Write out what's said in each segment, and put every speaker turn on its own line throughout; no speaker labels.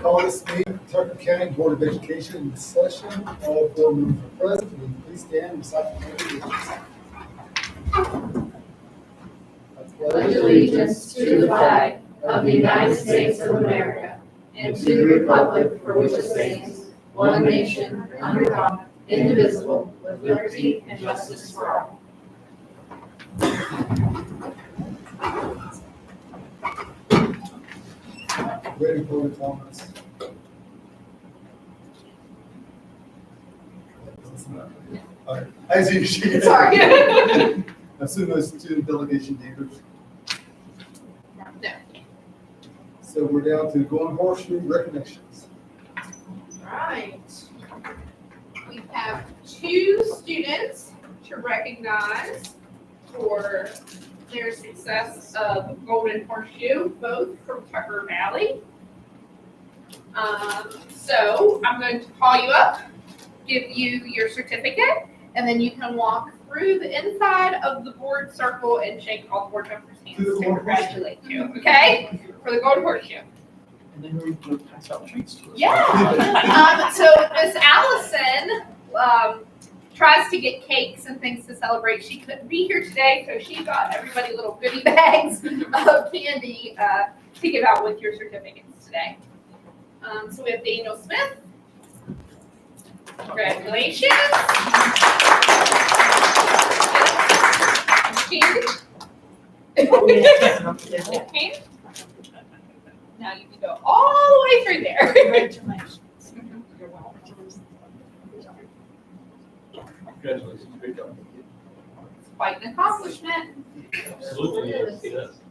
call this meeting of Tucker County Board of Education in session. All board members are present. Will you please stand and recite the pledge of allegiance?
Pledge allegiance to the flag of the United States of America and to the republic for which it stands, one nation, under God, indivisible, with liberty and justice for all.
Ready for the comments? All right. I see you shaking.
Sorry.
I assume those two delegation leaders.
No.
So we're down to Golden Horseshoe recognitions.
Right. We have 2 students to recognize for their success of Golden Horseshoe, both from Tucker Valley. So I'm going to call you up, give you your certificate, and then you can walk through the inside of the board circle and shake all the board members' hands to congratulate you, okay? For the Golden Horseshoe.
And then we will pass out treats to us.
Yeah. So Miss Allison tries to get cakes and things to celebrate. She couldn't be here today, so she got everybody little goodie bags of candy to give out with your certificates today. So we have Daniel Smith. Congratulations. Candy. Okay. Now you can go all the way through there.
Congratulations.
You're welcome.
Congratulations. Great job.
It's quite an accomplishment.
Absolutely. Yes, yes.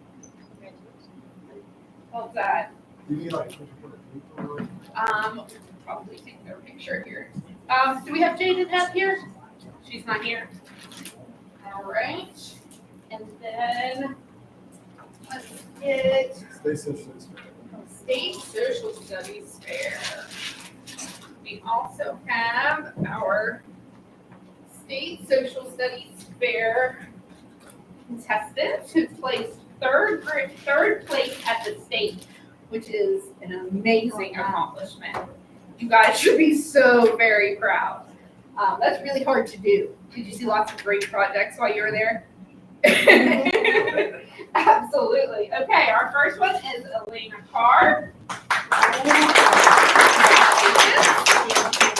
How's that?
Do you like?
Probably take their picture here. Do we have Jaden Hep here? She's not here. All right. And then let's get
Stay social.
State Social Studies Fair. We also have our State Social Studies Fair contestant who placed third place at the state, which is an amazing accomplishment. You guys should be so very proud. That's really hard to do. Did you see lots of great projects while you were there? Absolutely. Okay, our first one is Elena Carr.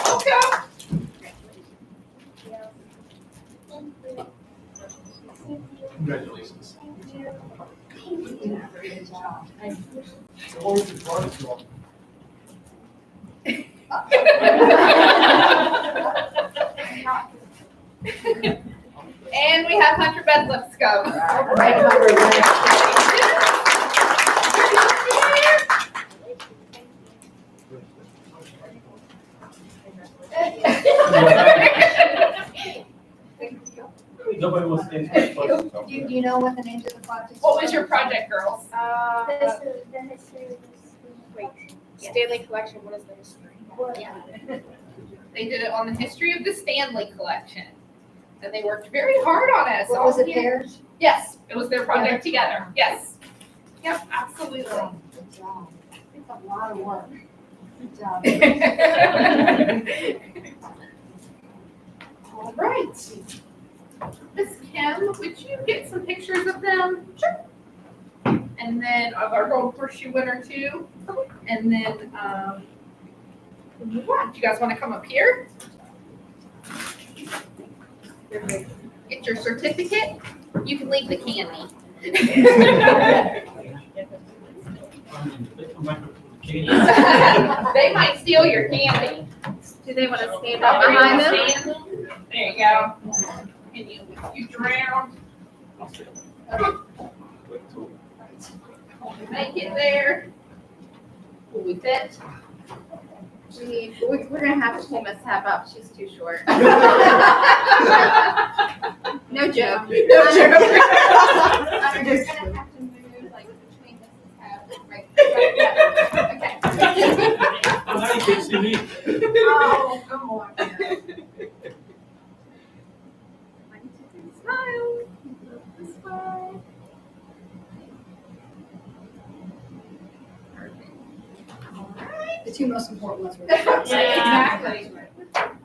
Welcome.
Congratulations.
So what was your product called?
And we have Hunter Beth Lipscomb.
Nobody wants to answer this question.
Do you know what the names of the projects?
What was your project, girls?
The history of this.
Stanley Collection, what is the history?
Yeah.
They did it on the history of the Stanley Collection. And they worked very hard on it.
What was it, theirs?
Yes, it was their project together. Yes. Yep, absolutely.
Good job. It's a lot of work. Good job.
All right. Miss Kim, would you get some pictures of them? Sure. And then of our Golden Horseshoe winner too. And then we'll move on. Do you guys want to come up here? Get your certificate. You can leave the candy. They might steal your candy.
Do they want to stand up behind them?
There you go. And you drown. Make it there. Will we fit?
We're gonna have to pull Miss Hep up. She's too short. No joke.
No joke.
I'm just gonna have to move like between Mrs. Hep. Right. Okay.
How do you get to me?
Oh, come on. Smile. Smile.
two most important ones. were-
Yeah, exactly.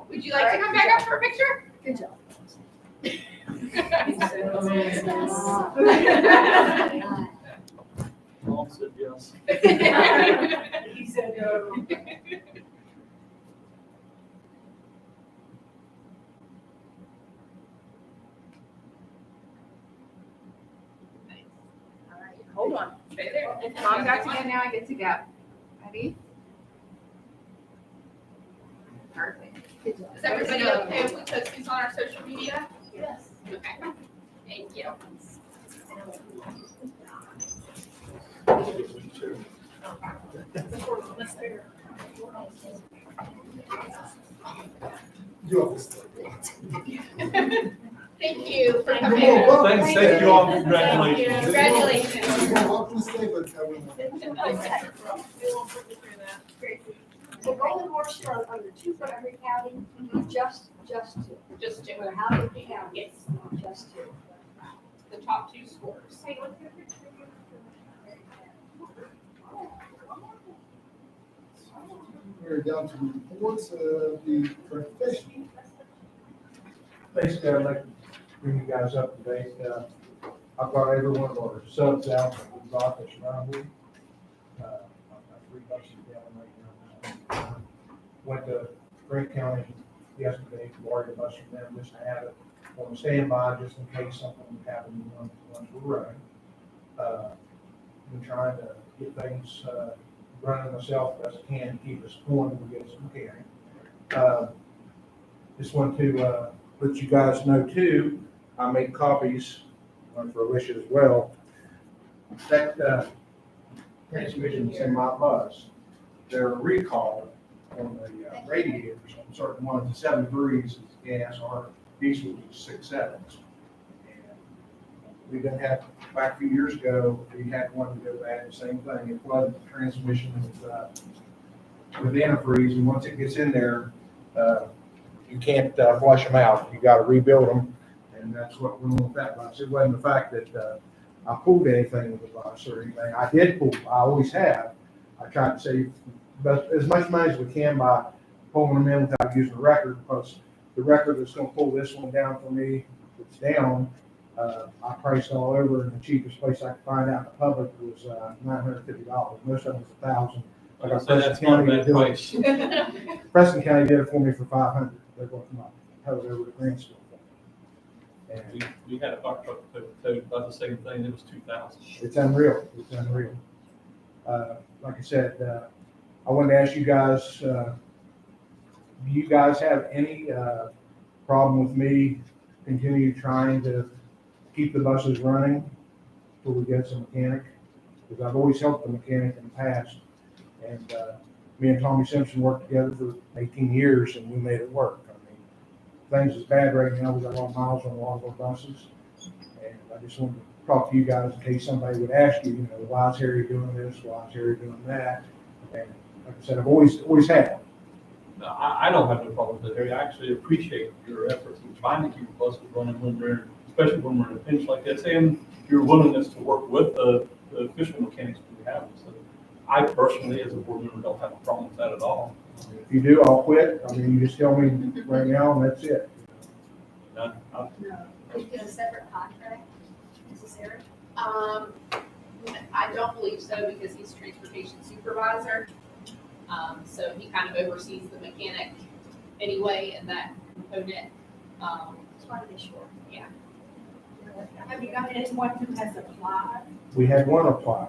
Would you like to come back up for a picture?
Good job.
Mom said yes.
He said no. All right, hold on, stay there. Mom got to go, now I get to go. Ready? Perfect.
Good job.
Is everybody okay if we post these on our social media?
Yes.
Okay, thank you.
You have this.
Thank you for
You're
coming.
more welcome.
Thank you all, congratulations.
Congratulations.
You're more welcome to stay, but I wouldn't.
The Golden Horse Club under two for every county, just two.
Just to,
No matter how big the county
yes,
is, just two.
the top two scores.
We're down to reports of the transportation.
Basically, I'd like to bring you guys up to date. I've got every one of our subs out that we bought this round with. I've got 3 buses down right now. Went to Grant County yesterday, borrowed a bus from them just to have it on standby, just in case something happened once we're running. Been trying to get things running myself as I can to keep us going when we get some mechanic. Just want to let you guys know too, I made copies, one for Alicia as well. That transmission's in my bus. They're a recall on the radiators, on certain ones, the 7 degrees is gas, or diesel is 6 sevens. We didn't have, back a few years ago, we had one to go bad, the same thing, it flooded the transmission with antifreeze, and once it gets in there, you can't flush them out, you gotta rebuild them, and that's what went on with that bus. It wasn't the fact that I pulled anything with the bus or anything, I did pull, I always have. I tried to save as much money as we can by pulling them in without using the record, because the record that's gonna pull this one down for me, it's down. I priced all over, and the cheapest place I could find out in the public was $950. Most of them was $1,000. I got
So that's not a bad price.
Preston County did it for me for $500. They're going to come up, held it over to Grantsville. And
We had a fire truck that towed about the same thing, it was 2,000.
it's unreal. It's unreal. Like I said, I wanted to ask you guys, do you guys have any problem with me continue trying to keep the buses running till we get some mechanic? Because I've always helped the mechanic in the past. And me and Tommy Simpson worked together for 18 years and we made it work. I mean, things is bad right now. We got a lot of miles on a lot of our buses. And I just wanted to talk to you guys in case somebody would ask you, why is Harry doing this? Why is Harry doing that? And like I said, I've always had.
No, I don't have no problem with it, Harry. I actually appreciate your efforts in trying to keep the buses running when we're, especially when we're in a pinch like this, and your willingness to work with the official mechanics we have. So I personally, as a board member, don't have a problem with that at all.
If you do, I'll quit. I mean, you just tell me right now and that's it.
None.
No. Is it a separate contract necessary?
I don't believe so because he's transportation supervisor. So he kind of oversees the mechanic anyway in that component.
Just wanted to be sure.
Yeah.
Have you got anyone who has applied?
We had one apply.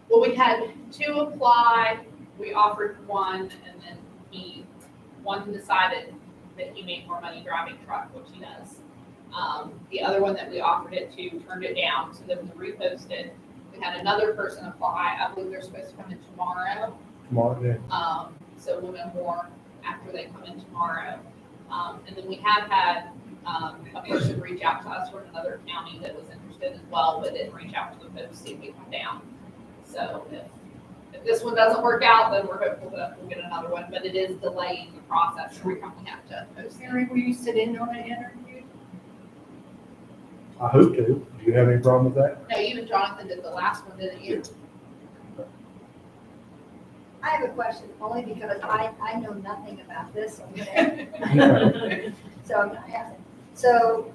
Well, we had 2 apply, we offered one, and then one decided that he made more money driving truck, which he does. The other one that we offered it to turned it down, so then we reposted. We had another person apply, I believe they're supposed to come in tomorrow.
Tomorrow, then.
So we'll know more after they come in tomorrow. And then we have had a person reach out to us from another county that was interested as well, but didn't reach out to the post to see if we come down. So if this one doesn't work out, then we're hopeful that we'll get another one, but it is delaying the process every time we have to post.
Mary, will you sit in on an interview?
I hope to. Do you have any problem with that?
No, even Jonathan did the last one, didn't you?
I have a question, only because I know nothing about this, so I'm gonna, so I'm gonna ask it. So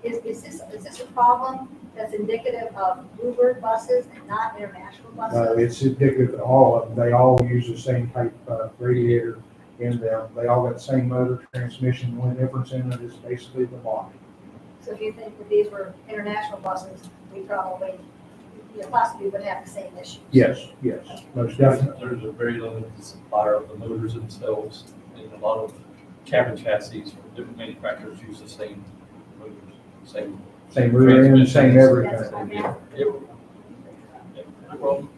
is this a problem that's indicative of Bluebird buses and not international buses?
It's indicative of all of them. They all use the same type of radiator in them. They all got the same motor, transmission. The only difference in it is basically the body.
So if you think that these were international buses, we probably, possibly would have the same issue.
Yes, most definitely.
There's a very limited supplier of the motors themselves, and a lot of cabin chassis from different manufacturers use the same motors, same.
Same rear end, same
That's
everything.
what I meant.
Well,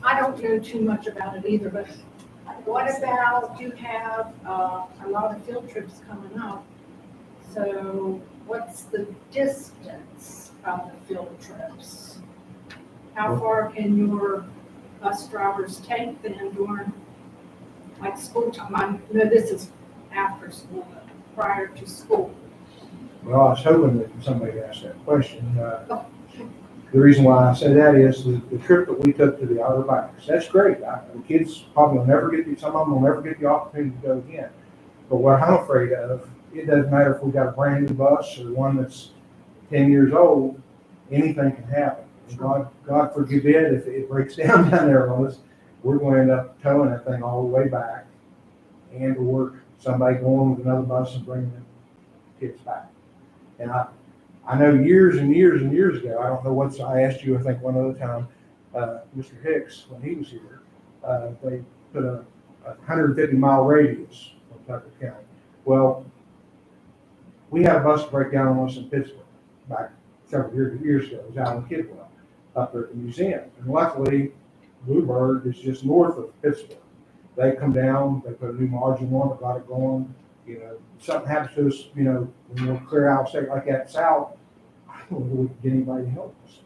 I don't know too much about it either, but what about, you have a lot of field trips coming up? So what's the distance of the field trips? How far can your bus drivers take them during, like, school time? I know this is after school, but prior to school.
Well, I was hoping that somebody asked that question. The reason why I say that is the trip that we took to the Outer Banks, that's great. The kids probably will never some of them will never get the opportunity to go again. But what I'm afraid of, it doesn't matter if we got a brand new bus or one that's 10 years old, anything can happen. And God forbid if it breaks down there on us, we're going to end up towing that thing all the way back or somebody going with another bus and bringing the kids back. And I know years and years and years ago, I don't know I asked you, I think one other time, Mr. Hicks, when he was here, they put a 150-mile radius on Tucker County. Well, we had a bus break down on us in Pittsburgh back several years ago. It was out in Kidwell, up there at the museum. And luckily, Bluebird is just north of Pittsburgh. They come down, they put a new margin on it, got it going. Something happens to us, when we're clear out, state like that south, I don't know if we can get anybody to help us.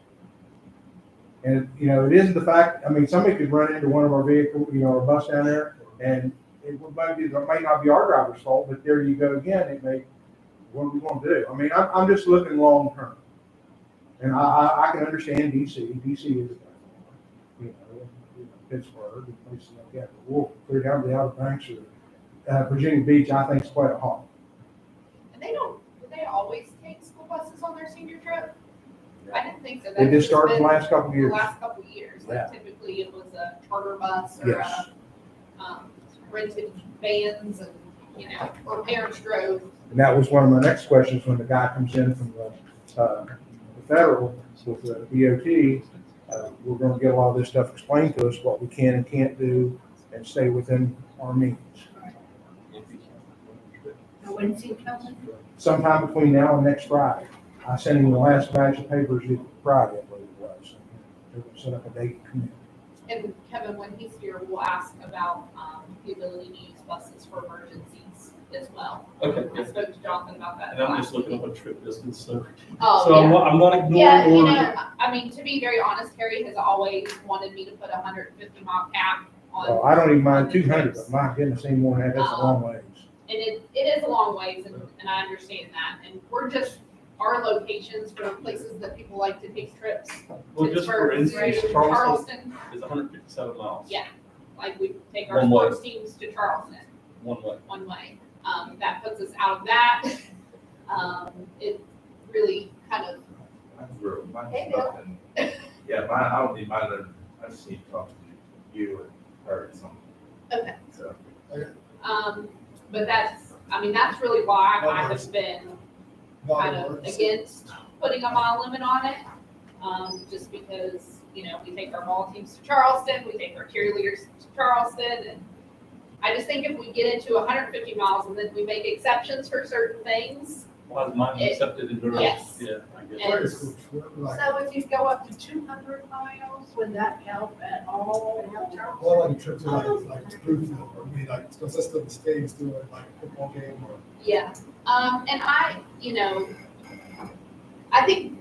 And, it isn't the fact, somebody could run into one of our vehicles, our bus down there, and it might not be our driver's fault, but there you go again, what are we going to do? I'm just looking long term. And I can understand DC. DC is, Pittsburgh, and places like that. But we'll clear down to the Outer Banks or Virginia Beach, I think is quite a haul.
And do they always take school buses on their senior trip? I didn't think so.
They
That's
just started the
been
last couple of
The
years.
last couple of years,
Yeah.
like typically it was a charter bus or
Yes.
rented vans and, or parents drove.
And that was one of my next questions when the guy comes in from the federal with the DOT. We're going to get a lot of this stuff explained to us, what we can and can't do, and stay within our means.
Now, when's he coming?
Sometime between now and next Friday. I sent him the last batch of papers Friday, I believe it was. They're going to set up a date to come in.
And Kevin, when he's here, we'll ask about the ability to use buses for emergencies as well.
Okay,
I spoke to Jonathan about that.
and I'm just looking up a trip distance, so
Oh,
I'm
yeah.
not ignoring
Yeah,
or.
to be very honest, Terry has always wanted me to put a 150-mile cap on.
Well, I don't even mind 200, but my goodness, any more than that, that's a long ways.
And it is a long ways, and I understand that. And we're just, our locations for places that people like to take trips.
Well, just for
Pittsburgh,
instance,
right,
Charleston is 157 miles.
Yeah. Like we take our
One way.
sports teams to Charleston
One way.
one way. That puts us out of that. It really kind of,
Hey, Bill.
Yeah, I don't need mine, I just need to talk to you and her or something.
okay.
So,
But that's really why I have been kind of against putting a mile limit on it. Just because, we take our ball teams to Charleston, we take our cheerleaders to Charleston, and I just think if we get into 150 miles and then we make exceptions for certain things,
Well, is mine accepted in the
Yes.
Yeah, I guess.
And-
So if you go up to 200 miles, would that help at all?
Well, like trips like Springfield, or it's consistent with states doing like a football game or.
yeah. And I think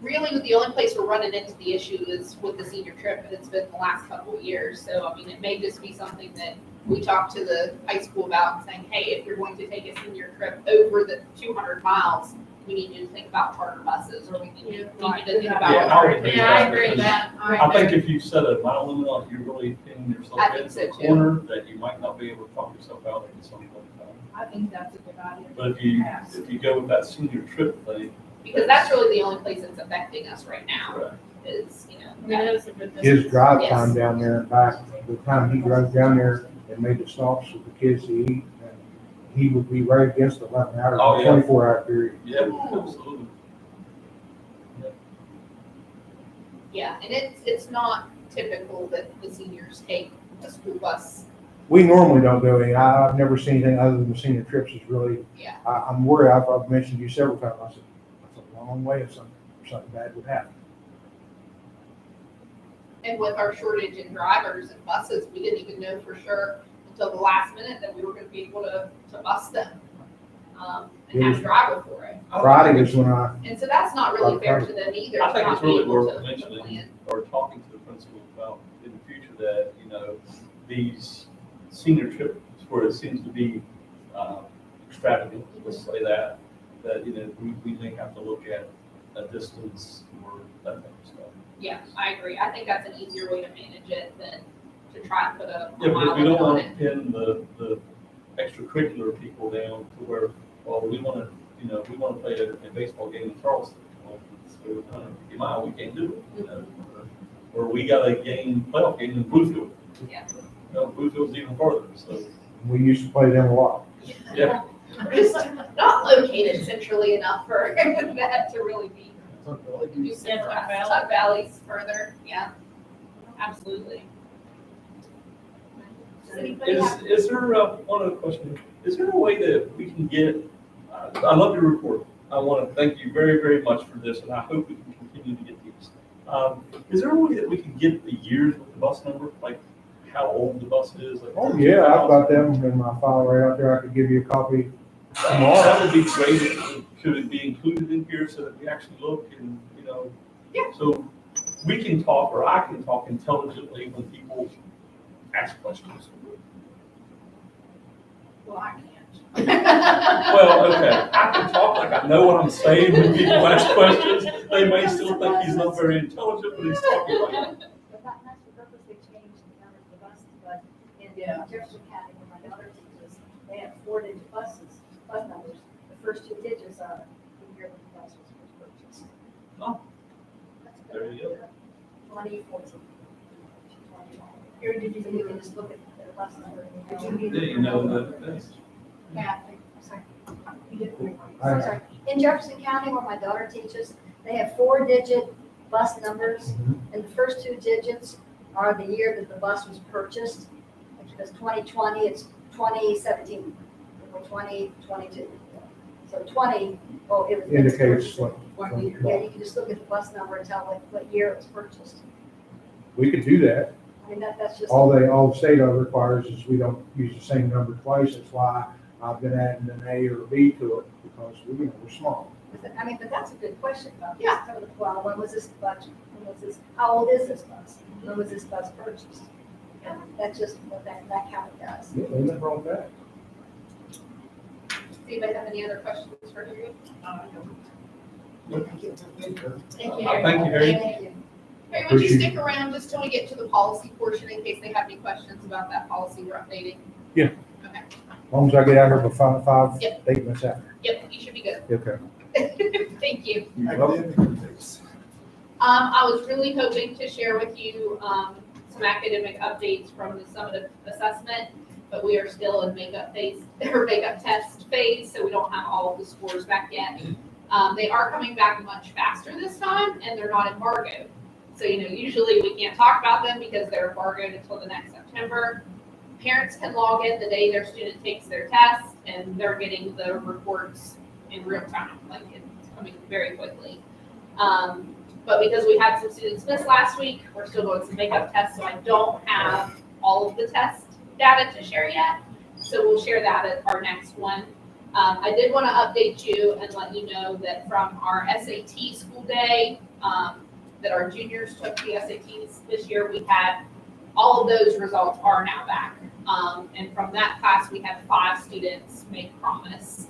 really the only place we're running into the issue is with the senior trip, and it's been the last couple of years. So, it may just be something that we talk to the high school about and saying, hey, if you're going to take a senior trip over the 200 miles, we need you to think about charter buses, or we need you to
Right.
think
Yeah,
about.
I would agree with
Yeah, I
that,
agree with
because
that.
I think if you set a mile limit on it, you're really pinning yourself
I think
into
so
a
too.
corner that you might not be able to talk yourself out of at some point in time.
I think that's a good idea.
But if you go with that senior trip thing,
Because that's really the only place that's affecting us right now,
right,
is, you know.
I mean, it is a good
His
business.
drive
Yes.
time down there and back, the time he drove down there and made the stops with the kids to eat, and he would be right against the 11 hours,
Oh, yeah.
24-hour period.
yeah, absolutely.
Yeah, and it's not typical that the seniors take a school bus.
We normally don't go any, I've never seen anything other than the senior trips is really,
Yeah.
I'm worried, I've mentioned to you several times, I said, that's a long way if something bad would happen.
And with our shortage in drivers and buses, we didn't even know for sure until the last minute that we were gonna be able to bus them. And have a driver for it.
Friday is when
And so that's not really fair to them either.
I
to
think
not
it's
be
really
able
worth
to
mentioning
plan.
or talking to the principal about in the future that, these senior trips where it seems to be extravagant, let's say that, we may have to look at a distance or that type of stuff.
Yeah, I agree. I think that's an easier way to manage it than to try and put a
Yeah,
mile
because we
limit
don't
on
want
it.
to pin the extracurricular people down to where, well, we want to play a baseball game in Charleston. Well, it's 150 miles, we can't do it, Or we got a playoff game in Bluefield.
Yeah.
Bluefield's even farther, so,
we used to play them a lot.
yeah.
Just not located centrally enough for that to really be.
You said Tug Valley?
Tug Valley's further, yeah, absolutely. Does anybody have?
Is there, one other question, is there a way that we can get, I love your report. I want to thank you very, very much for this, and I hope we can continue to get these. Is there a way that we can get the years with the bus number, like how old the bus is? Like,
Oh, yeah, I've got them in my file right out there, I could give you a copy tomorrow.
That would be great. Could it be included in here so that we actually look and,
Yeah.
So we can talk, or I can talk intelligently when people ask questions.
Well, I can't.
Well, okay, I can talk like I know what I'm saying when people ask questions. They may still think he's not very intelligent, but he's talking like it.
But that's the purpose they changed the number of the buses, but in
Yeah.
Jefferson County, where my daughter teaches, they have 4-digit bus numbers. The first 2 digits are the year that the bus was first purchased.
Oh.
That's
There you go.
2014.
Here, did you
So you can just look at the bus number.
Did you
Yeah,
need
that's.
Kathy? I'm sorry. You didn't-
I'm sorry. In Jefferson County, where my daughter teaches, they have 4-digit bus numbers, and the first 2 digits are the year that the bus was purchased. Because 2020, it's 2017, or 2022. So 20, well, it was.
Indicates what.
What year?
Yeah, you can just look at the bus number and tell what year it was purchased.
We could do that.
I mean, that's just.
All the state requires is we don't use the same number twice. That's why I've been adding an A or a B to it, because we're small.
I mean, but that's a good question about this.
Yeah.
Well, when was this budget? How old is this bus? When was this bus purchased? That's just what that county does.
Yeah, ain't nothing wrong with that.
Does anybody have any other questions for you?
Thank you.
Thank you.
Thank you, Harry.
Thank you.
Hey, would you
Appreciate
stick around just till we get to the policy portion in case they have any questions about that policy we're updating?
Yeah.
Okay,
As long as I get out here before 5,
Yep.
8 minutes after.
yep, you should be good.
Okay.
Thank you.
Academic updates.
I was really hoping to share with you, some academic updates from the summative assessment, but we are still in makeup phase, or makeup test phase, so we don't have all of the scores back yet. They are coming back much faster this time, and they're not embargoed. So, usually we can't talk about them because they're embargoed until the next September. Parents can log in the day their student takes their test, and they're getting the reports in real time, like it's coming very quickly. But because we had some students miss last week, we're still doing some makeup tests, so I don't have all of the test data to share yet. So we'll share that at our next one. I did want to update you and let you know that from our SAT school day, that our juniors took the SATs this year, we had all of those results are now back. And from that class, we had 5 students make promise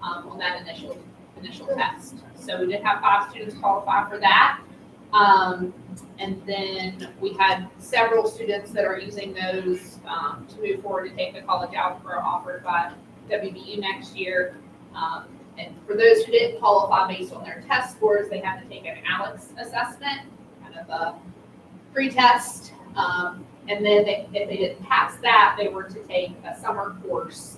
on that initial initial test. So we did have 5 students qualify for that. And then we had several students that are using those to move forward to take the college algebra offered by WVU next year. And for those who didn't qualify based on their test scores, they had to take an ALEKS assessment, kind of a pre-test. And then if they didn't pass that, they were to take a summer course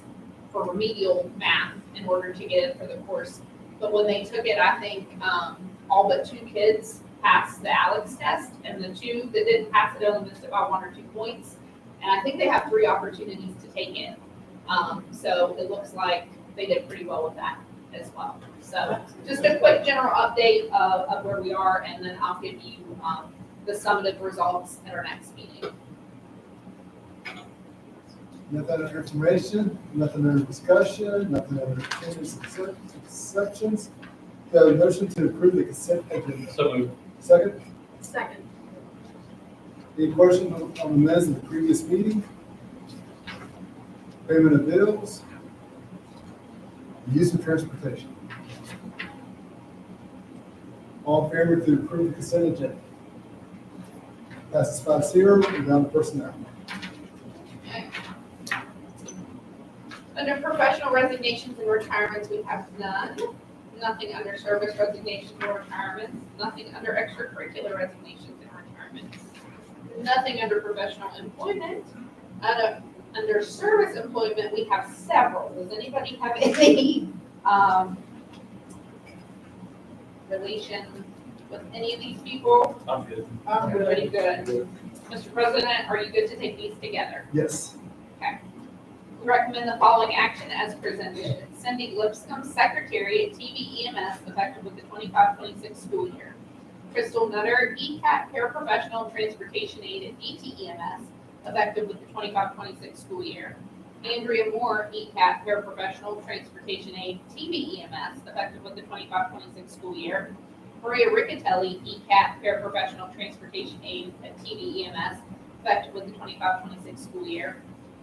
for remedial math in order to get in for the course. But when they took it, I think all but 2 kids passed the ALEKS test, and the 2 that didn't pass it only missed it by 1 or 2 points. And I think they have 3 opportunities to take it. So it looks like they did pretty well with that as well. So just a quick general update of where we are, and then I'll give you the summative results at our next meeting.
Nothing under information, nothing under discussion, nothing under continuous exceptions. The motion to approve the consent agenda.
So moved.
Second,
Second.
any question on the minutes of the previous meeting? Payment of bills. Use of transportation. All in favor to approve the consent agenda? Passes 5-0, we're down to personnel.
Under professional resignations and retirements, we have none. Nothing under service resignations or retirements. Nothing under extracurricular resignations and retirements. Nothing under professional employment. Under service employment, we have several. Does anybody have any relation with any of these people?
I'm good.
Everybody good? Mr. President, are you good to take these together?
Yes.
We recommend the following action as presented. Cindy Lipscomb, Secretary at TV EMS, effective with the 25-26 school year. Crystal Nutter, ECAT Paraprofessional Transportation Aide at DTEMS, effective with the 25-26 school year. Andrea Moore, ECAT Paraprofessional Transportation Aide, TV EMS, effective with the 25-26 school year. Maria Riccatelli, ECAT Paraprofessional Transportation Aide at TV EMS, effective with the 25-26 school year.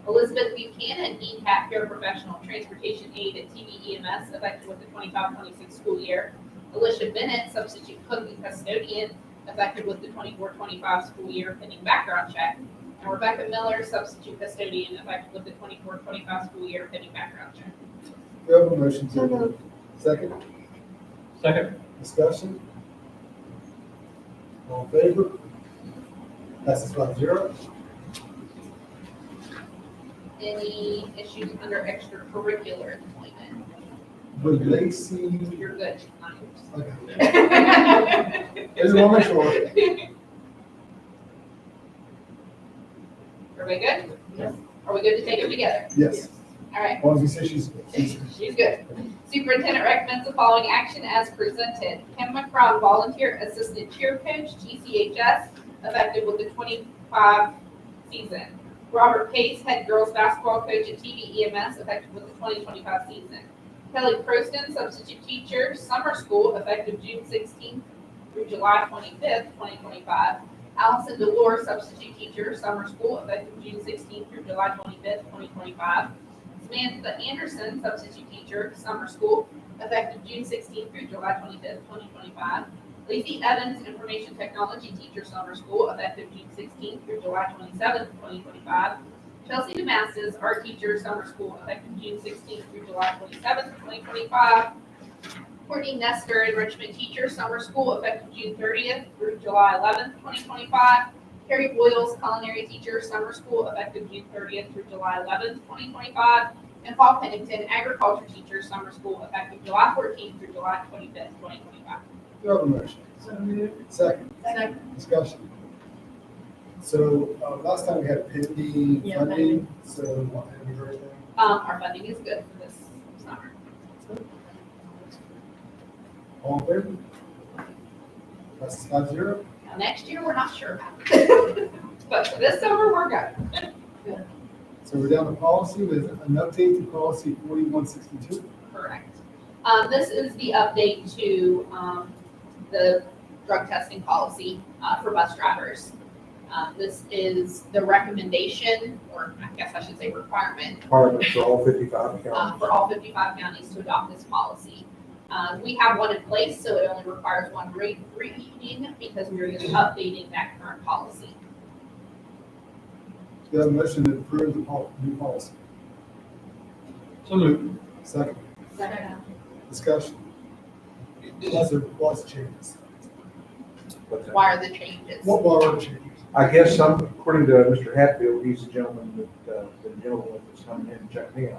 Elizabeth Buchanan, ECAT Paraprofessional Transportation Aide at TV EMS, effective with the 25-26 school year. Alicia Bennett, Substitute Cook and Custodian, effective with the 24-25 school year, pending background check. And Rebecca Miller, Substitute Custodian, effective with the 24-25 school year, pending background check.
We have a motion to approve. Second,
Second.
discussion. All in favor? Passes 5-0.
Any issues under extracurricular employment?
Would Lacey,
You're good. Not
okay,
yours.
there's one more short.
Everybody good? Yes. Are we good to take them together?
Yes,
All right.
as long as you say she's.
She's good. Superintendent recommends the following action as presented. Kim McCrum, volunteer assistant cheer coach, GCHS, effective with the 25 season. Robert Pace, head girls basketball coach at TV EMS, effective with the 2025 season. Kelly Proston, substitute teacher, summer school, effective June 16th through July 25th, 2025. Allison Delore, substitute teacher, summer school, effective June 16th through July 25th, 2025. Samantha Anderson, substitute teacher, summer school, effective June 16th through July 25th, 2025. Lacey Evans, information technology teacher, summer school, effective June 16th through July 27th, 2025. Chelsea DeMastis, art teacher, summer school, effective June 16th through July 27th, 2025. Courtney Nestor, enrichment teacher, summer school, effective June 30th through July 11th, 2025. Carrie Boyles, culinary teacher, summer school, effective June 30th through July 11th, 2025. And Paul Pennington, agriculture teacher, summer school, effective July 14th through July 25th, 2025.
We have a motion.
So moved.
Second,
Second.
discussion. So, last time we had pending
Yeah,
funding, so have you heard anything?
Our funding is good for this summer.
All in favor? Passes 5-0.
Now, next year, we're not sure about. But for this summer, we're good.
So we're down to policy with an update to policy 4162.
Correct. This is the update to the drug testing policy for bus drivers. This is the recommendation, or I guess I should say requirement,
Requirement for all 55 counties.
for all 55 counties to adopt this policy. We have one in place, so it only requires one reading because we're just updating that current policy.
Do you have a motion to approve the new policy?
So moved.
Second,
Second.
discussion. What's the changes?
Why are the changes?
What are the changes?
I guess according to Mr. Hatfield, he's the gentleman that, the gentleman that's coming in and checking me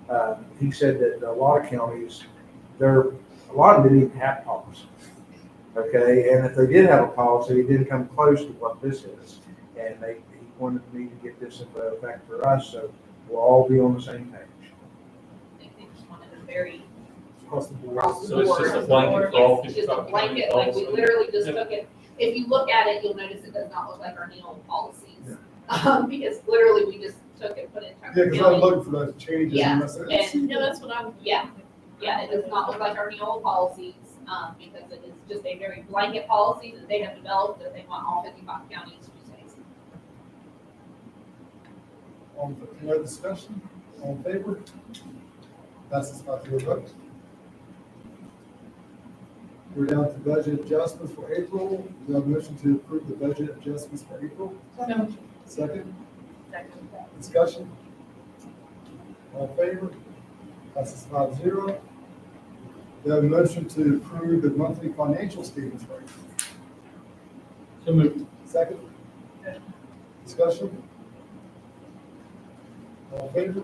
out. He said that a lot of counties, a lot of them didn't even have policies. Okay, and if they did have a policy, it didn't come close to what this is. And he wanted me to get this info back for us, so we'll all be on the same page.
They just wanted a very
Across the board.
across the
So it's just a
board.
blanket for all
Yes, just a
55
blanket,
counties
like we
also.
literally just
Yep.
took it. If you look at it, you'll notice it does not look like our Neola policies. Because literally we just took it, put it in
Yeah,
Tucker
because I'm
County.
looking for those changes.
Yeah,
And I said, let's see
And no,
that.
that's what I'm, yeah, it does not look like our Neola policies, because it is just a very blanket policy that they have developed that they want all 55 counties to use.
Any other discussion? All in favor? Passes 5-0 vote. We're down to budget adjustments for April. Do you have a motion to approve the budget adjustments for April? Second, discussion? All in favor? Passes 5-0. Do you have a motion to approve the monthly financial statements for April?
So moved.
Second, discussion? All in favor?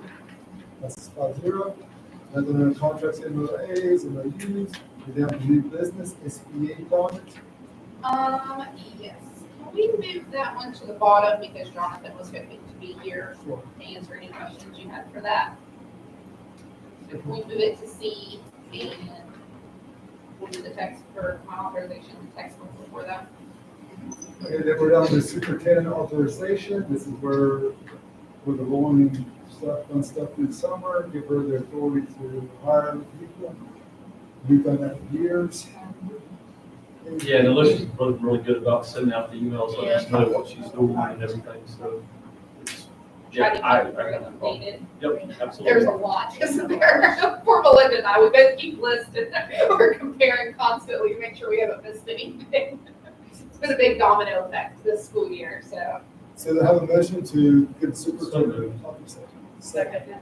Passes 5-0. Nothing in the contracts, MOAs, MOUs. We're down to new business, SBA project.
Yes, can we move that one to the bottom because Jonathan was hoping to be here
Sure.
to answer any questions you had for that? So can we move it to C and we'll do the text for my authorization, the text one before that?
Okay, then we're down to superintendent authorization. This is where we're rolling stuff, fun stuff through the summer, give her the authority to hire people. We've done that for years.
Yeah, and Alicia's really good about sending out the emails, letting us know what she's doing and everything, so. it's-
Try to
Yeah, I
keep it very
got no problem.
updated.
Yep, absolutely.
There's a lot, isn't there? Poor Melinda and I, we both keep lists and we're comparing constantly to make sure we haven't missed anything. It's been a big domino effect this school year, so.
So they have a motion to give the
So
superintendent
moved.
authorization. Second.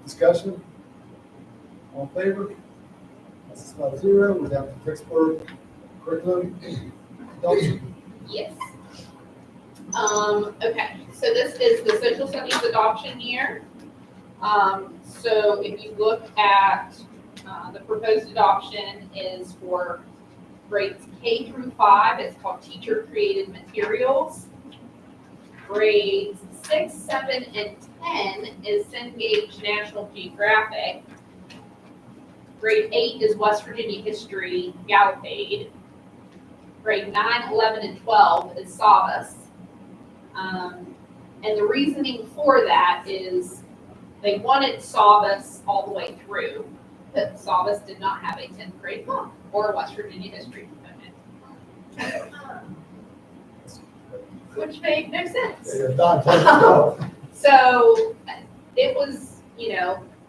Discussion? All in favor? Passes 5-0. We're down to Vicksburg curriculum adoption.
Yes. Okay, so this is the social studies adoption year. So if you look at, the proposed adoption is for grades K through 5, it's called teacher created materials. Grades 6, 7, and 10 is Cengage National Geographic. Grade 8 is West Virginia History, Gallopade. Grade 9, 11, and 12 is Savas. And the reasoning for that is they wanted Savas all the way through, but Savas did not have a 10th grade book or a West Virginia history component. Which made no sense.
Yeah, Don, tell us.
So it was,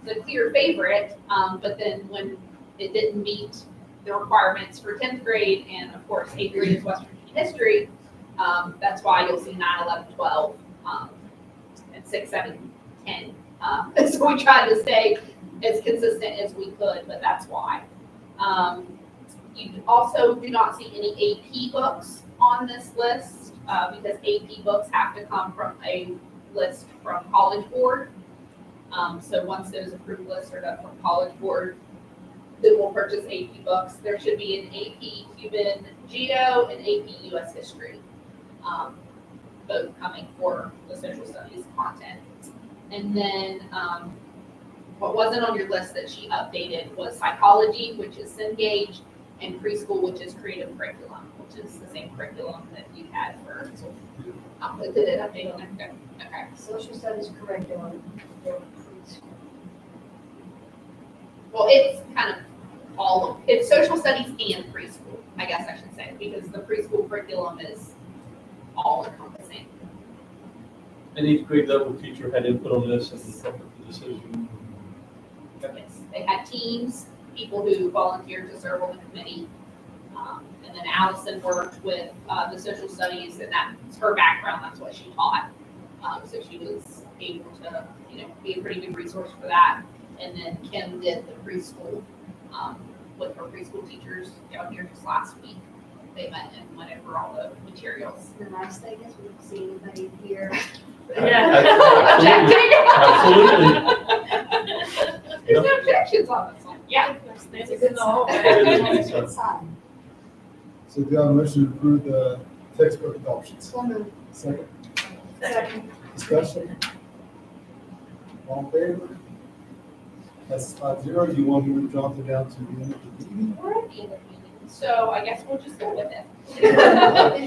the clear favorite, but then when it didn't meet the requirements for 10th grade and of course 8th grade is West Virginia history, that's why you'll see 9, 11, 12, and 6, 7, 10. So we tried to stay as consistent as we could, but that's why. You also do not see any AP books on this list because AP books have to come from a list from College Board. So once those approved lists are done from College Board, then we'll purchase AP books. There should be an AP Cuban Geo and AP US History, both coming for the social studies content. And then what wasn't on your list that she updated was psychology, which is Cengage, and preschool, which is creative curriculum, which is the same curriculum that you had for. Did it update on there? Okay.
Social studies curriculum, for preschool.
Well, it's kind of it's social studies and preschool, I guess I should say, because the preschool curriculum is all encompassing.
And each grade level teacher had input on this and helped with the decision.
Yes, they had teams people who volunteered to serve on the committee. And then Allison worked with the social studies, and that's her background, that's what she taught. So she was able to, be a pretty good resource for that. And then Kim did the preschool with her preschool teachers down here just last week. They met and went over all the materials.
The nice thing is we don't see anybody here.
Absolutely.
There's no objections on this one. Yeah.
It's a good sign.
It's a good
sign.
So do I have a motion to approve the textbook adoptions?
So moved.
Second,
Second.
discussion? All in favor? That's 5-0. You want to move Jonathan down to the end of the meeting?
We're at the end of the meeting, so I guess we'll just go with it.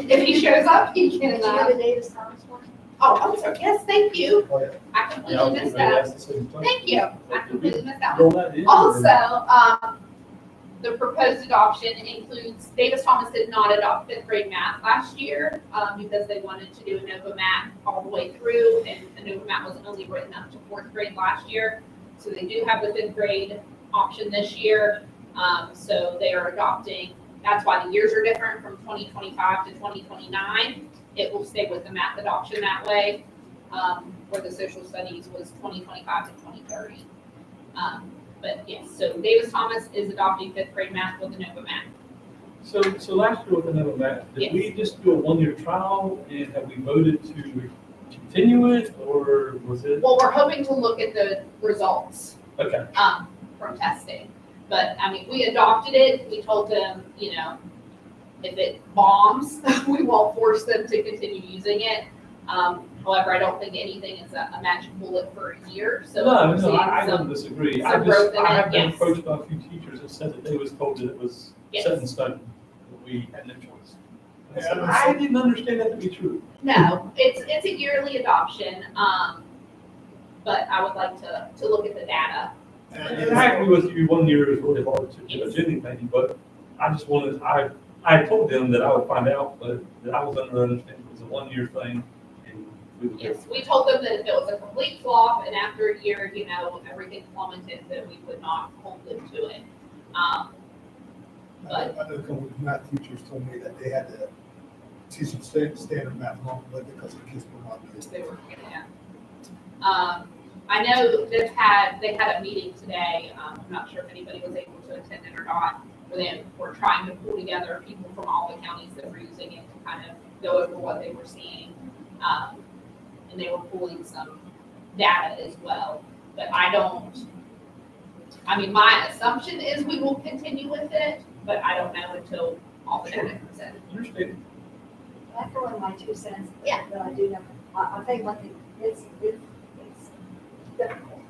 If he shows up, he
Did
can,
you have a Davis Thomas one?
oh, I'm sorry, yes, thank you.
Oh, yeah.
I completely missed that. Thank you. I completely missed that.
Roll that in, or-
Also, the proposed adoption includes, Davis Thomas did not adopt fifth grade math last year, because they wanted to do a Nova Math all the way through, and the Nova Math was only written up to fourth grade last year. So they do have the fifth grade option this year. So they are adopting, that's why the years are different from 2025 to 2029. It will stay with the math adoption that way, where the social studies was 2025 to 2030. But yes, so Davis Thomas is adopting fifth grade math with the Nova Math.
So last year with another Matt, did we just do a one-year trial and have we voted to continue it, or was it?
Well, we're hoping to look at the results,
Okay,
from testing. But I mean, we adopted it. We told them, if it bombs, we won't force them to continue using it. However, I don't think anything is a magic bullet for a year. So we're seeing
I
some-
don't disagree.
some growth in
I have
it,
been
yes.
approached by a few teachers that said that they was told that it was
Yes.
set in stone, that we had no choice. And I said,
Yeah,
I didn't understand that to be true.
No, it's a yearly adoption. But I would like to look at the data.
And I agree with you, 1 year is really hard to judge anything, but I just wanted, I told them that I would find out, but that I was under the understanding it was a 1 year thing. And we would
Yes, we told them that if it was a complete flop and after a year, everything plummeted, that we would not hold them to it.
I know a couple of math teachers told me that they had to teach them standard math along with it because the kids were not good.
They were, I know they had a meeting today. I'm not sure if anybody was able to attend it or not, where they were trying to pull together people from all the counties that were using it to kind of go over what they were seeing. And they were pulling some data as well, but my assumption is we will continue with it, but I don't know until all the data comes in.
understand.
I throw in my 2 cents.
Yeah.
That I do know. I'll tell you one thing, it's difficult.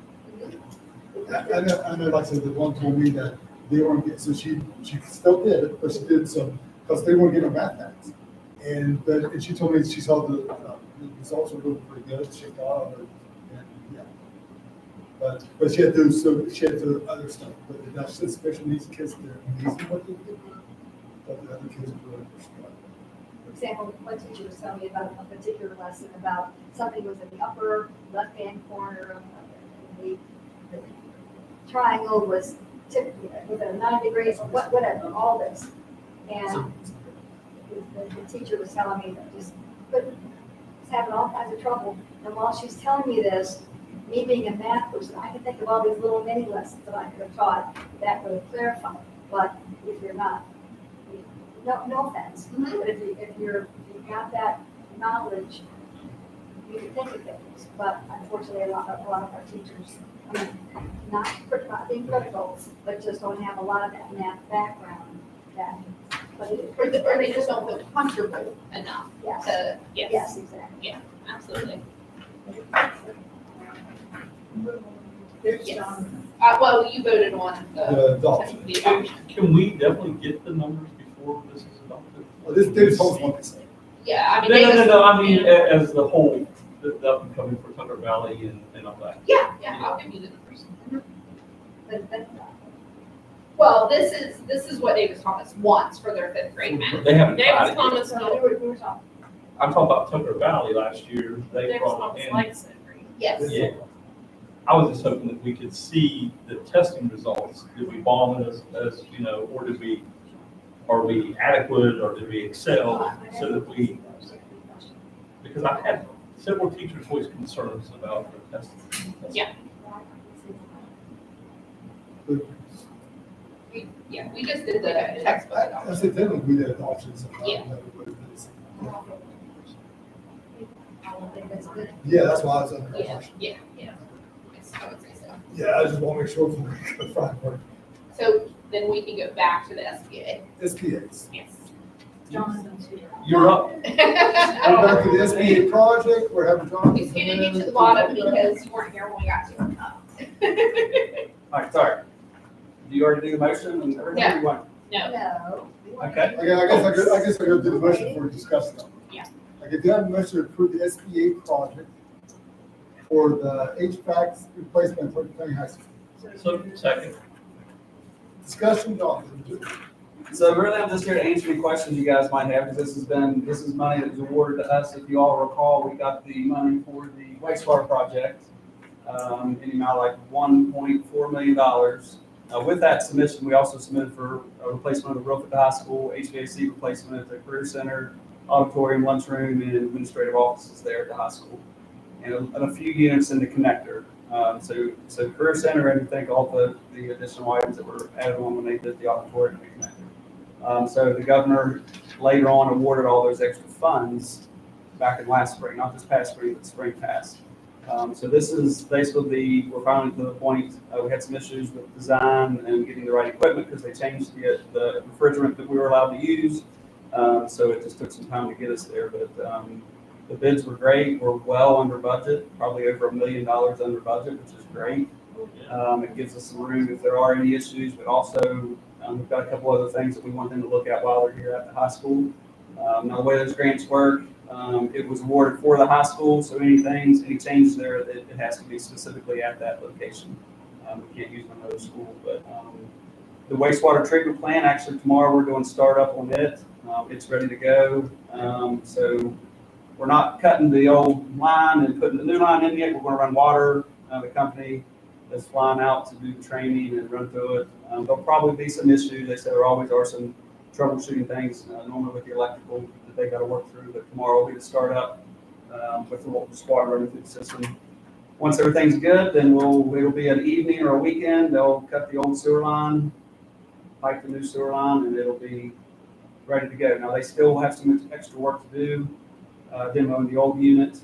I know, like I said, the one told me that they weren't getting, so she still did it, but she did some, because they weren't getting her math facts. And she told me she saw the results were looking pretty good, she thought, and yeah. But she had to do, she had to do other stuff, but that's just special needs kids, they're amazing what they do. But the other kids are really struggling.
For example, one teacher was telling me about a particular lesson about something was in the upper left-hand corner of the triangle was tipped with a 9 degrees, whatever, all this. And the teacher was telling me that was having all kinds of trouble. And while she's telling me this, me being a math person, I can think of all these little mini lessons that I could have taught that would have clarified. But if you're not, no offense, but if you've got that knowledge, you can think of things. But unfortunately, a lot of our teachers, not being critical, but just don't have a lot of that math background.
Or they just don't feel comfortable enough
Yes,
to,
yes, exactly.
absolutely.
It's
Yes.
done.
Well, you voted on
The adoption.
the adoption.
Can we definitely get the numbers before this is adopted?
Well, this whole one is.
Yeah, I mean.
No,
they just-
I mean, as the whole, the up and coming for Tucker Valley and all that.
Yeah, I'll give you the numbers.
But
Well, this is what Davis Thomas wants for their fifth grade math.
They haven't
Davis
tried it yet.
Thomas,
so we were talking.
I'm talking about Tucker Valley last year, they
Davis
brought
Thomas
in.
likes it.
Yes.
Yeah. I was just hoping that we could see the testing results. Did we bomb it as, you know, or are we adequate, or did we excel, so that we, because I've had several teachers voice concerns about the testing.
Yeah.
But
Yeah, we just did the textbook.
I said, then we did options.
Yeah.
I don't think that's good.
Yeah, that's why I was under that
Yeah,
question.
yeah. Yes, I would say so.
Yeah, I just want to make sure before we go find work.
So then we can go back to the SBA.
SPAs.
Yes.
Jonathan's here.
You're up.
We're back to the SBA project, we're having Jonathan.
We scooted you to the bottom because you weren't here when we got to it.
All right, sorry. Do you already do the motion and everything?
Yeah.
You want-
No,
No.
Okay.
Okay, I guess I go do the motion before we discuss it.
Yeah.
Okay, do I have a motion to approve the SBA project for the HVAC replacement at Clinton County High School?
So, second.
Discussion, Jonathan.
So really, I'm just here to answer any questions you guys might have, because this is money that was awarded to us. If you all recall, we got the money for the wastewater project, in the amount of like $1.4 million. With that submission, we also submitted for a replacement of the roof at the high school, HVAC replacement at the career center, auditorium, lunchroom, and administrative offices there at the high school, and a few units in the connector. So career center, and think all the additional items that were added on when they did the auditorium and the connector. So the governor later on awarded all those extra funds back in last spring, not this past spring, but spring past. So this is basically we're finally to the point, we had some issues with design and getting the right equipment because they changed the refrigerant that we were allowed to use. So it just took some time to get us there, but the bids were great. We're well under budget, probably over $1 million under budget, which is great. It gives us some room if there are any issues, but also we've got a couple other things that we want them to look at while they're here at the high school. Now the way those grants work, it was awarded for the high school, so any changes there, it has to be specifically at that location. We can't use another school, but the wastewater treatment plant, actually tomorrow we're doing startup on it. It's ready to go. So we're not cutting the old line and putting the new line in yet. We're going to run water. The company that's flying out to do the training and run through it. There'll probably be some issues. They said there always are some troubleshooting things, normally with the electrical that they got to work through. But tomorrow will be the startup with the local squad running through the system. Once everything's good, then it'll be an evening or a weekend. They'll cut the old sewer line, pipe the new sewer line, and it'll be ready to go. Now they still have some extra work to do, demoing the old unit.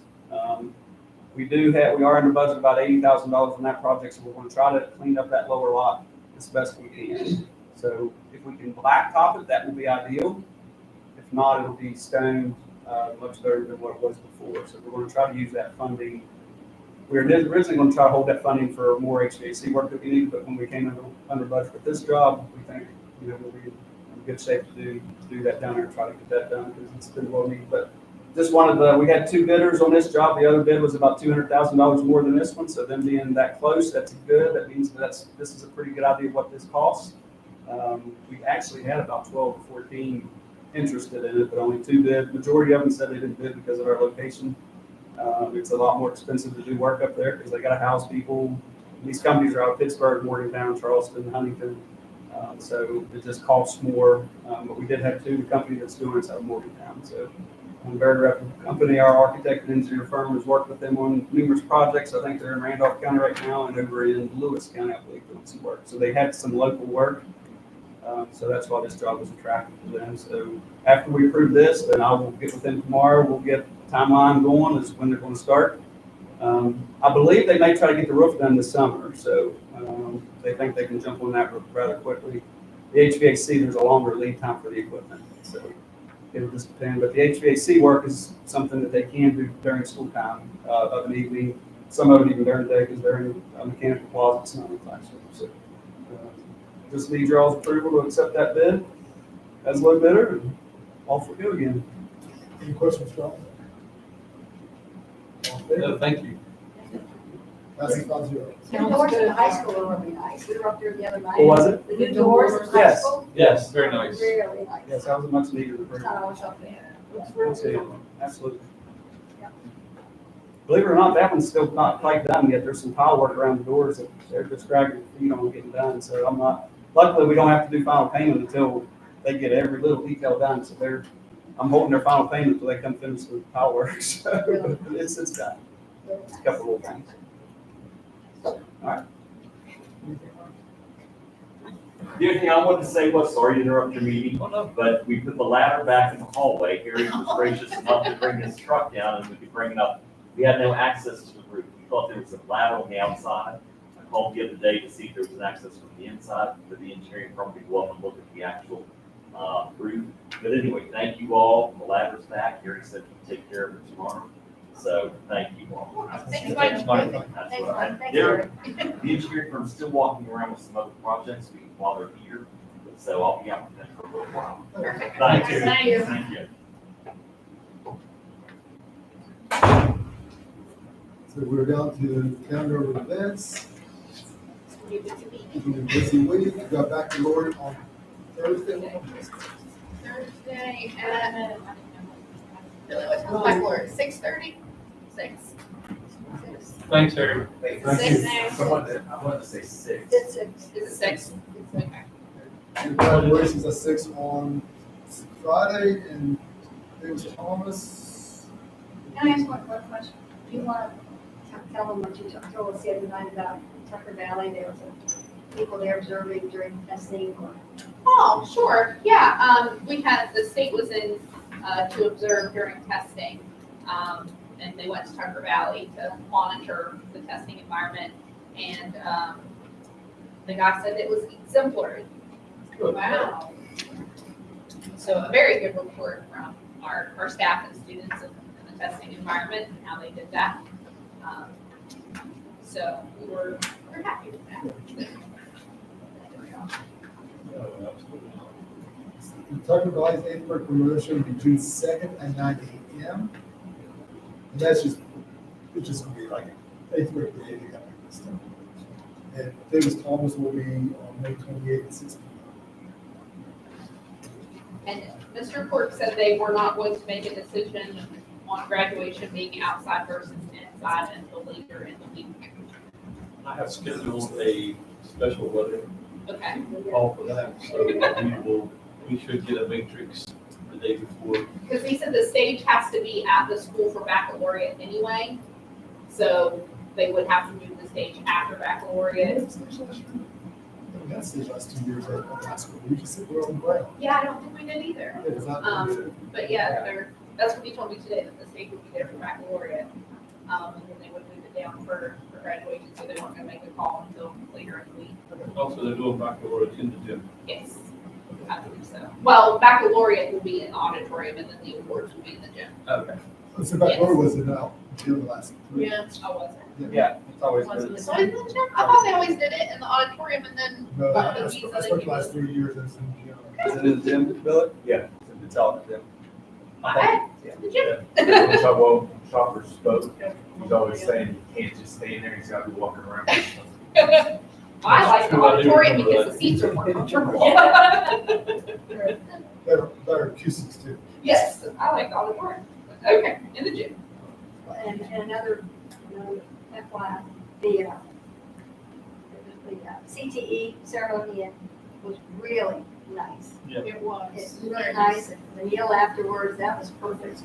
We are under budget about $80,000 on that project, so we're going to try to clean up that lower lot as best we can. So if we can blacktop it, that will be ideal. If not, it'll be stoned much better than what it was before. So we're going to try to use that funding. We were originally going to try to hold that funding for more HVAC work that we need, but when we came under budget with this job, we think we'll be in good shape to do that down there and try to get that done because it's been well needed. But just we had two bidders on this job. The other bid was about $200,000 more than this one. So them being that close, that's good. That means this is a pretty good idea of what this costs. We actually had about 12 or 14 interested in it, but only two bid. Majority of them said they didn't bid because of our location. It's a lot more expensive to do work up there because they got to house people. These companies are out of Pittsburgh, Morgantown, Charleston, Huntington. So it just costs more. But we did have two. The company that's doing it's out of Morgantown. So a very reputable company. Our architect and engineer firm has worked with them on numerous projects. I think they're in Randolph County right now and over in Lewis County, I believe, doing some work. So they had some local work. So that's why this job was attractive to them. So after we approve this, then I will get with them tomorrow. We'll get a timeline going as when they're going to start. I believe they may try to get the roof done this summer. So they think they can jump on that rather quickly. The HVAC, there's a longer lead time for the equipment. So it'll just depend. But the HVAC work is something that they can do during school time of an evening. Some of it even during the day because they're in mechanical closets and other classrooms. So just need your all's approval to accept that bid as low bidder and off we go again.
Any questions, John? All in favor?
No, thank you.
Passes 5-0.
The doors in the high school are really nice. We were up there the other night.
What was it?
The new doors in high
Yes.
school.
Yes, very nice.
Really nice.
Yes, that was a much needed
I
improvement.
thought I was up there. Looks really good.
Absolutely. Believe it or not, that one's still not quite done yet. There's some tile work around the doors that they're just dragging their feet on getting done. So luckily, we don't have to do final payment until they get every little detail done. So I'm holding their final payment until they come finish the tile work. So it's done. It's a couple little things.
The other thing I wanted to say was, sorry to interrupt your meeting, but we put the ladder back in the hallway. Harry was gracious enough to bring his truck down and we could bring it up. We had no access to the roof. We thought there was a ladder on the outside. I called the other day to see if there was an access from the inside, but the engineering firm would go up and look at the actual roof. But anyway, thank you all. The ladder's back. Harry said he'd take care of it tomorrow. So thank you all.
Thanks, Mike.
That's what I-
Thanks,
They're- The engineering firm's still walking around with some other projects while they're here. So I'll be out with them for a little while.
Perfect.
Thank you.
Thank you.
Thank you.
So we're down to calendar of events.
Leave it to me.
It's been a busy week. We got back to Lord on Thursday.
Thursday at, really, what time's my board? 6:30? 6.
Thanks, Harry.
Wait,
Six.
I wanted to say six.
It's six.
Is it 6? Okay.
Graduation's at 6 on Friday, and it was Thomas.
Can I ask one question? Do you want to tell them what you told us the other night about Tucker Valley? There was people there observing during testing or?
Oh, sure, yeah, the state was in, to observe during testing. And they went to Tucker Valley to monitor the testing environment. And, the guy said it was exemplary. Wow. So a very good report from our staff and students in the testing environment and how they did that. So we're happy with that.
Tucker Valley's 8th grade promotion will be June 2nd at 9 a.m. And it's just gonna be like 8th grade day. And Davis Thomas will be on May 28th at 6 p.m.
And Mr. Court said they were not going to make a decision on graduation being outside versus inside until later in the week.
I have scheduled a special weather
Okay.
call for that, so we should get a matrix the day before.
Because he said the stage has to be at the school for baccalaureate anyway. So they would have to move the stage after baccalaureate.
That's the last 2 years at high school. We just sit there on the ground.
Yeah, I don't think we did either.
It is not.
But yeah, that's what he told me today, that the stage would be there for baccalaureate. And then they would move it down for graduation, so they weren't gonna make a call until later in the week.
Also, they're doing baccalaureate in the gym.
Yes, I believe so. Well, baccalaureate will be in the auditorium and then the awards will be in the gym.
Okay.
So back where was it now? June last.
Yeah. I wasn't.
Yeah, it's always good.
It's always in the gym? I thought they always did it in the auditorium and then.
No,
the
that's
visa
that's
they
what the
give
last
us.
3 years is in June.
Is it in the gym, Billy?
Yeah.
It's all in the gym.
Okay, the gym.
Well, Chopper spoke, he's always saying you can't just stay in there, he's gotta be walking around.
I like the auditorium because the seats are more comfortable.
Better acoustics too.
Yes, I like the auditorium. Okay, in the gym.
And another FYI, the CTE ceremony was really nice.
Yeah.
It was.
It's really nice, and the meal afterwards, that was perfect.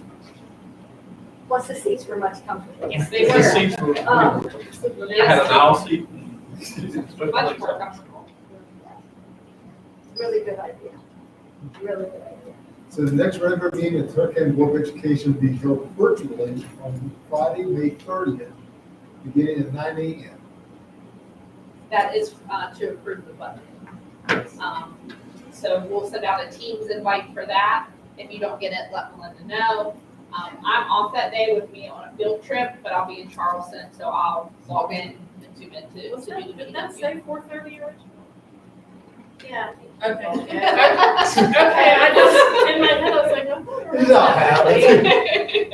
Plus, the seats were much comfortable.
Yes, they
The
were.
seats were, I had an aisle seat.
Much more comfortable.
Really good idea. Really good idea.
So the next regular meeting at Tucker County Board of Education will be held virtually on Friday, May 30th, beginning at 9 a.m.
That is to approve the budget. So we'll send out a Teams invite for that. If you don't get it, let Melinda know. I'm off that day with me on a field trip, but I'll be in Charleston, so I'll log in and tune in to do the video.
That's say 4:30 or?
Yeah.
Okay. Okay, I just, in my head, I was like,
You know how it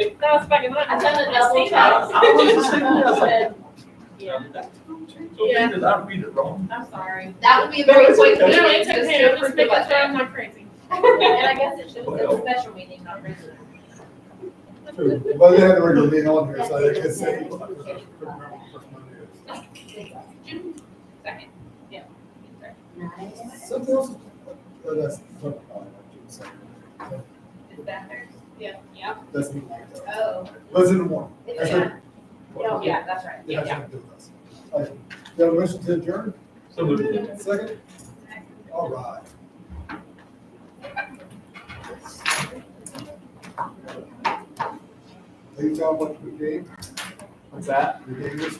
is.
that was back in my.
I've done a double
See
tap.
that?
I was just thinking, I was like,
Yeah,
so did I read it wrong?
I'm sorry.
That would be a very quick
No,
meeting,
it's
just
okay,
to
I'm
approve
just
the
making sure I'm
budget.
not crazy.
And I guess it should have
Well.
been a special meeting, not regular.
True. Well, they had the regular meeting on here, so they could say.
June second, yeah. Sorry.
Something else. That's.
Is that there? Yeah. Yeah.
That's me.
Oh,
Was in the morning. That's
yeah.
right.
Oh, yeah, that's right.
It
Yeah,
has
yeah.
nothing to do with us. Okay. Do you have a motion to adjourn?
So moved.
Second? All right. Are you talking what we gave?
What's that?
We gave this